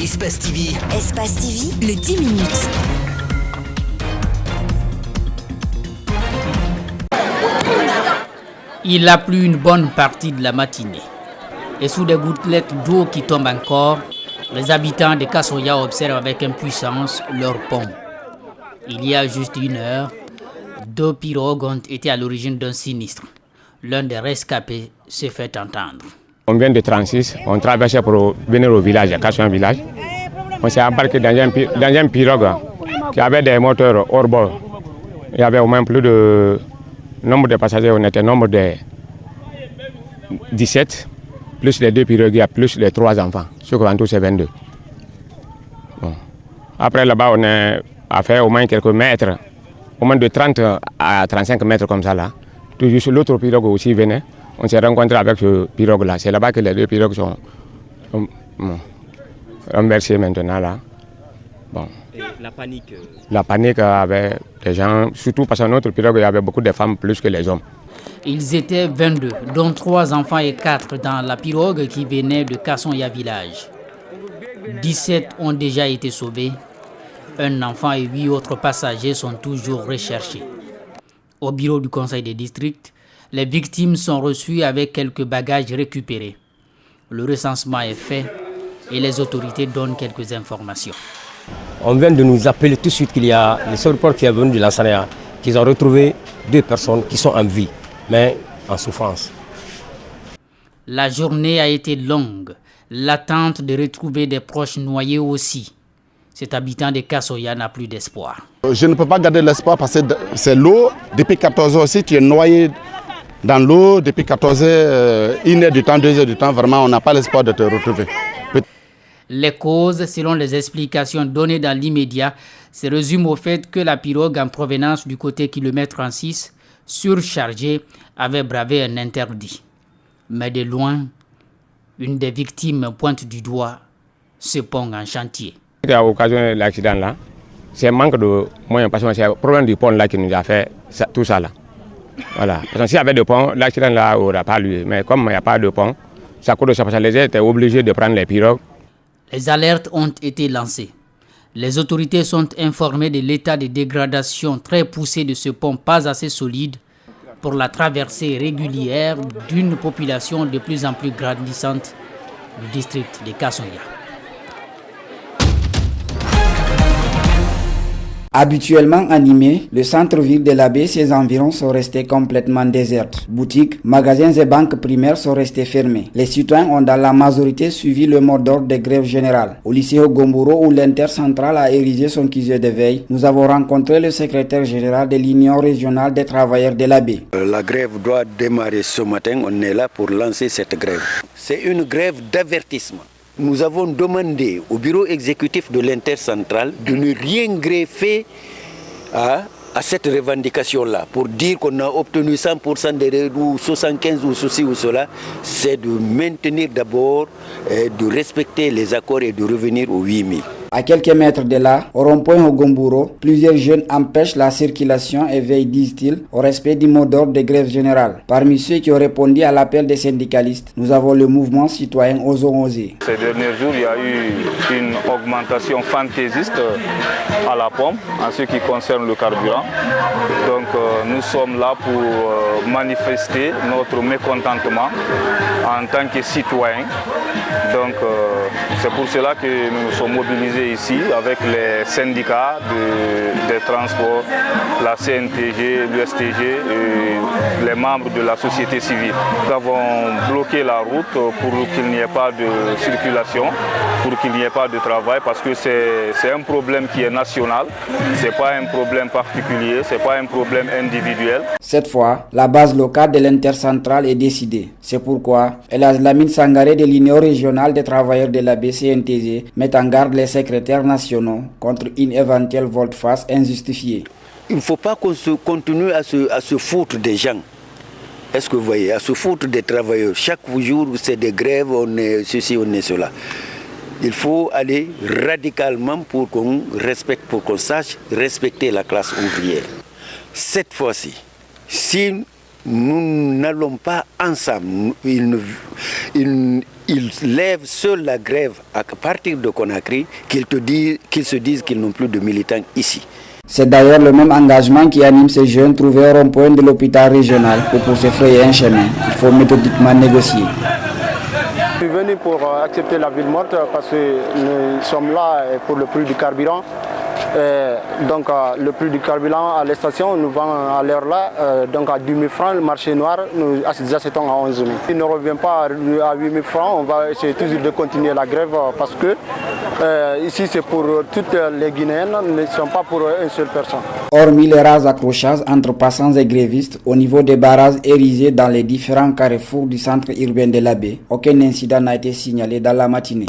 Espace TV. Espace TV, le 10 minutes. Il a plu une bonne partie de la matinée. Et sous des gouttelettes d'eau qui tombent encore, les habitants de Kassoya observent avec impuissance leur pont. Il y a juste une heure, 2 pirogues ont été à l'origine d'un sinistre. L'un des rescapés s'est fait entendre. On vient de 36, on traversait pour venir au village, à Kassoya village. On s'est embarqué dans un pirogue qui avait des moteurs hors bord. Il y avait au moins plus de nombre de passagers, on était nombre de 17, plus les 2 pirogues, plus les 3 enfants. Ce qu'on tout c'est 22. Bon. Après là-bas, on a fait au moins quelques mètres, au moins de 30 à 35 mètres comme ça là. Tout juste l'autre pirogue aussi venait. On s'est rencontré avec ce pirogue-là. C'est là-bas que les 2 pirogues sont renversées maintenant là. Bon. Et la panique La panique avait des gens, surtout parce que notre pirogue, il y avait beaucoup de femmes plus que les hommes. Ils étaient 22, dont 3 enfants et 4 dans la pirogue qui venait de Kassoya village. 17 ont déjà été sauvés. Un enfant et 8 autres passagers sont toujours recherchés. Au bureau du conseil des districts, les victimes sont reçues avec quelques bagages récupérés. Le recensement est fait et les autorités donnent quelques informations. On vient de nous appeler tout de suite qu'il y a les secours qui est venu de l'Ansania, qu'ils ont retrouvé 2 personnes qui sont en vie, mais en souffrance. La journée a été longue. L'attente de retrouver des proches noyés aussi. Cet habitant de Kassoya n'a plus d'espoir. Je ne peux pas garder l'espoir parce que c'est l'eau. Depuis 14 heures aussi, tu es noyé dans l'eau. Depuis 14 heures, 1 heure du temps, 2 heures du temps, vraiment, on n'a pas l'espoir de te retrouver. Les causes, selon les explications données dans l'immédiat, se résument au fait que la pirogue en provenance du côté kilomètre 36, surchargée, avait bravé un interdit. Mais de loin, une des victimes pointe du doigt ce pont en chantier. À l'occasion de l'accident là, c'est un manque de moyens parce que c'est le problème du pont là qui nous a fait tout ça là. Voilà. Parce que s'il y avait de pont, l'accident là n'aurait pas lieu. Mais comme il n'y a pas de pont, ça coûte ça parce que les gens étaient obligés de prendre les pirogues. Les alertes ont été lancées. Les autorités sont informées de l'état de dégradation très poussé de ce pont pas assez solide pour la traversée régulière d'une population de plus en plus grandissante du district de Kassoya. Habituellement animé, le centre-ville de la baie et ses environs sont restés complètement déserts. Boutiques, magasins et banques primaires sont restés fermés. Les citoyens ont dans la majorité suivi le mot d'ordre des grèves générales. Au lycée Ogomboro, où l'intercentrale a érigé son QG de veille, nous avons rencontré le secrétaire général de l'Union régionale des travailleurs de la baie. La grève doit démarrer ce matin. On est là pour lancer cette grève. C'est une grève d'avertissement. Nous avons demandé au bureau exécutif de l'intercentrale de ne rien greffer à cette revendication-là pour dire qu'on a obtenu 100% des ou 75 ou ceci ou cela. C'est de maintenir d'abord, de respecter les accords et de revenir aux 8000. À quelques mètres de là, au rond-point Ogomboro, plusieurs jeunes empêchent la circulation et veillent, disent-ils, au respect du mot d'ordre de grève générale. Parmi ceux qui ont répondu à l'appel des syndicalistes, nous avons le mouvement citoyen Osons Oser. Ces derniers jours, il y a eu une augmentation fantaisiste à la pompe en ce qui concerne le carburant. Donc nous sommes là pour manifester notre mécontentement en tant que citoyens. Donc c'est pour cela que nous nous sommes mobilisés ici avec les syndicats des transports, la CNTG, l'USTG et les membres de la société civile. Nous avons bloqué la route pour qu'il n'y ait pas de circulation, pour qu'il n'y ait pas de travail parce que c'est un problème qui est national, ce n'est pas un problème particulier, ce n'est pas un problème individuel. Cette fois, la base locale de l'intercentrale est décidée. C'est pourquoi Elhadji Lamine Sangaré de l'Union régionale des travailleurs de la BCNTG met en garde les secrétaires nationaux contre une éventuelle volte-face injustifiée. Il ne faut pas qu'on continue à se foutre des gens. Est-ce que vous voyez, à se foutre des travailleurs. Chaque jour, c'est des grèves, on est ceci, on est cela. Il faut aller radicalement pour qu'on respecte, pour qu'on sache respecter la classe ouvrière. Cette fois-ci, si nous n'allons pas ensemble, il ils lèvent seuls la grève à partir de Conakry, qu'ils se disent qu'ils n'ont plus de militants ici. C'est d'ailleurs le même engagement qui anime ces jeunes trouvés au rond-point de l'hôpital régional où pour se frayer un chemin, il faut méthodiquement négocier. Je suis venu pour accepter la ville morte parce que nous sommes là pour le prix du carburant. Donc le prix du carburant à la station, nous vendons à l'heure là, donc à 10 000 francs, le marché noir, nous achetons à 11 000. Il ne revient pas à 8 000 francs, on va essayer toujours de continuer la grève parce que ici c'est pour toutes les Guinéennes, ne sont pas pour une seule personne. Hormis les rares accrochages entre passants et grévistes au niveau des barrages érigés dans les différents carrefours du centre urbain de la baie, aucun incident n'a été signalé dans la matinée.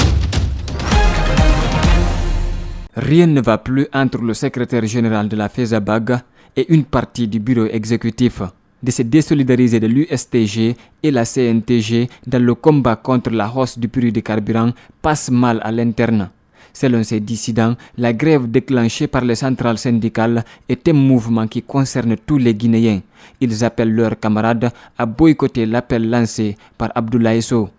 Rien ne va plus entre le secrétaire général de la FESABAG et une partie du bureau exécutif. De se désolidariser de l'USTG et la CNTG dans le combat contre la hausse du prix du carburant passe mal à l'interne. Selon ces dissidents, la grève déclenchée par les centrales syndicales est un mouvement qui concerne tous les Guinéens. Ils appellent leurs camarades à boycotter l'appel lancé par Abdoulaye Sow.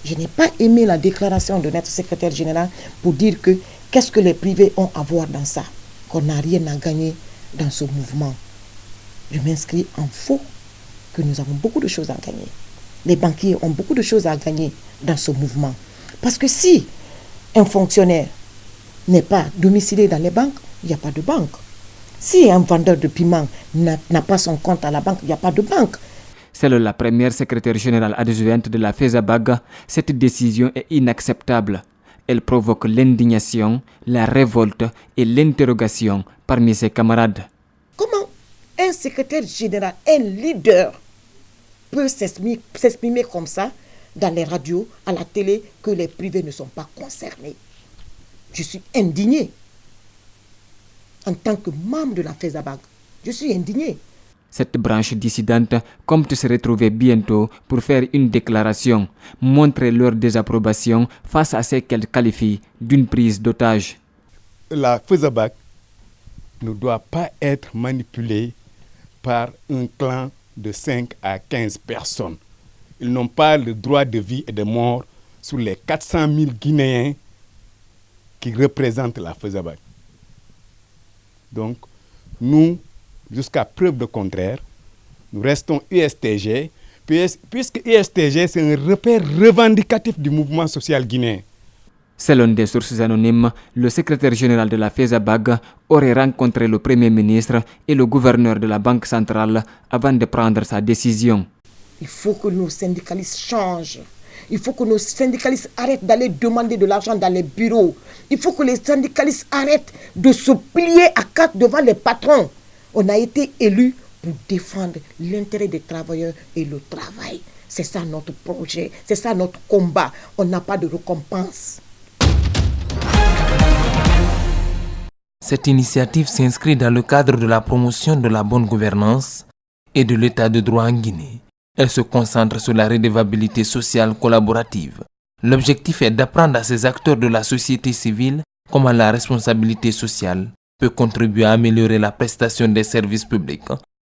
Je n'ai pas aimé la déclaration de notre secrétaire général pour dire que qu'est-ce que les privés ont à voir dans ça, qu'on n'a rien à gagner dans ce mouvement. Je m'inscris en faux que nous avons beaucoup de choses à gagner. Les banquiers ont beaucoup de choses à gagner dans ce mouvement. Parce que si un fonctionnaire n'est pas domicilié dans les banques, il n'y a pas de banque. Si un vendeur de piment n'a pas son compte à la banque, il n'y a pas de banque. Selon la première secrétaire générale adjointe de la FESABAG, cette décision est inacceptable. Elle provoque l'indignation, la révolte et l'interrogation parmi ses camarades. Comment un secrétaire général, un leader, peut s'exprimer comme ça dans les radios, à la télé, que les privés ne sont pas concernés? Je suis indigné. En tant que membre de la FESABAG, je suis indigné. Cette branche dissidente compte se retrouver bientôt pour faire une déclaration, montrer leur désapprobation face à ce qu'elle qualifie d'une prise d'otage. La FESABAG ne doit pas être manipulée par un clan de 5 à 15 personnes. Ils n'ont pas le droit de vie et de mort sur les 400 000 Guinéens qui représentent la FESABAG. Donc, nous, jusqu'à preuve de contraire, nous restons USTG, puisque USTG c'est un repère revendicatif du mouvement social guinéen. Selon des sources anonymes, le secrétaire général de la FESABAG aurait rencontré le Premier ministre et le gouverneur de la Banque centrale avant de prendre sa décision. Il faut que nos syndicalistes changent. Il faut que nos syndicalistes arrêtent d'aller demander de l'argent dans les bureaux. Il faut que les syndicalistes arrêtent de se plier à quatre devant les patrons. On a été élus pour défendre l'intérêt des travailleurs et le travail. C'est ça notre projet, c'est ça notre combat. On n'a pas de récompense. Cette initiative s'inscrit dans le cadre de la promotion de la bonne gouvernance et de l'état de droit en Guinée. Elle se concentre sur la redevabilité sociale collaborative. L'objectif est d'apprendre à ces acteurs de la société civile comment la responsabilité sociale peut contribuer à améliorer la prestation des services publics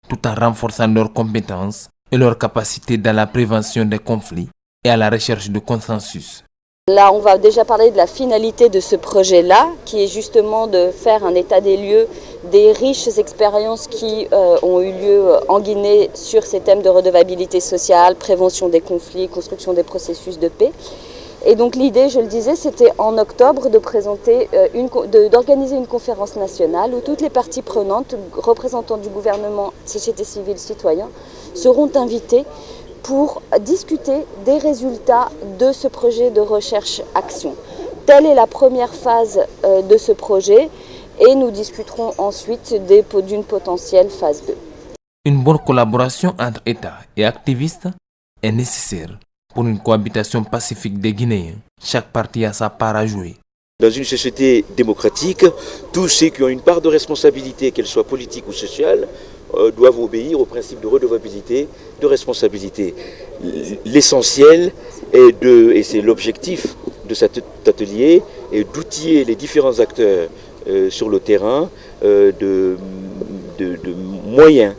tout en renforçant leurs compétences et leurs capacités dans la prévention des conflits et à la recherche de consensus. Là, on va déjà parler de la finalité de ce projet-là, qui est justement de faire un état des lieux des riches expériences qui ont eu lieu en Guinée sur ces thèmes de redevabilité sociale, prévention des conflits, construction des processus de paix. Et donc l'idée, je le disais, c'était en octobre de présenter, d'organiser une conférence nationale où toutes les parties prenantes, représentants du gouvernement, société civile, citoyens, seront invités pour discuter des résultats de ce projet de recherche-action. Telle est la première phase de ce projet et nous discuterons ensuite d'une potentielle phase 2. Une bonne collaboration entre États et activistes est nécessaire pour une cohabitation pacifique des Guinéens. Chaque parti a sa part à jouer. Dans une société démocratique, tous ceux qui ont une part de responsabilité, qu'elle soit politique ou sociale, doivent obéir au principe de redevabilité, de responsabilité. L'essentiel et c'est l'objectif de cet atelier, est d'outiller les différents acteurs sur le terrain de moyens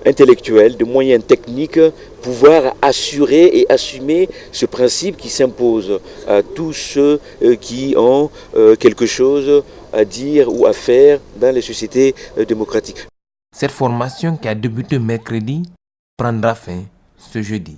intellectuels, de moyens techniques, pouvoir assurer et assumer ce principe qui s'impose à tous ceux qui ont quelque chose à dire ou à faire dans les sociétés démocratiques. Cette formation qui a débuté mercredi prendra fin ce jeudi.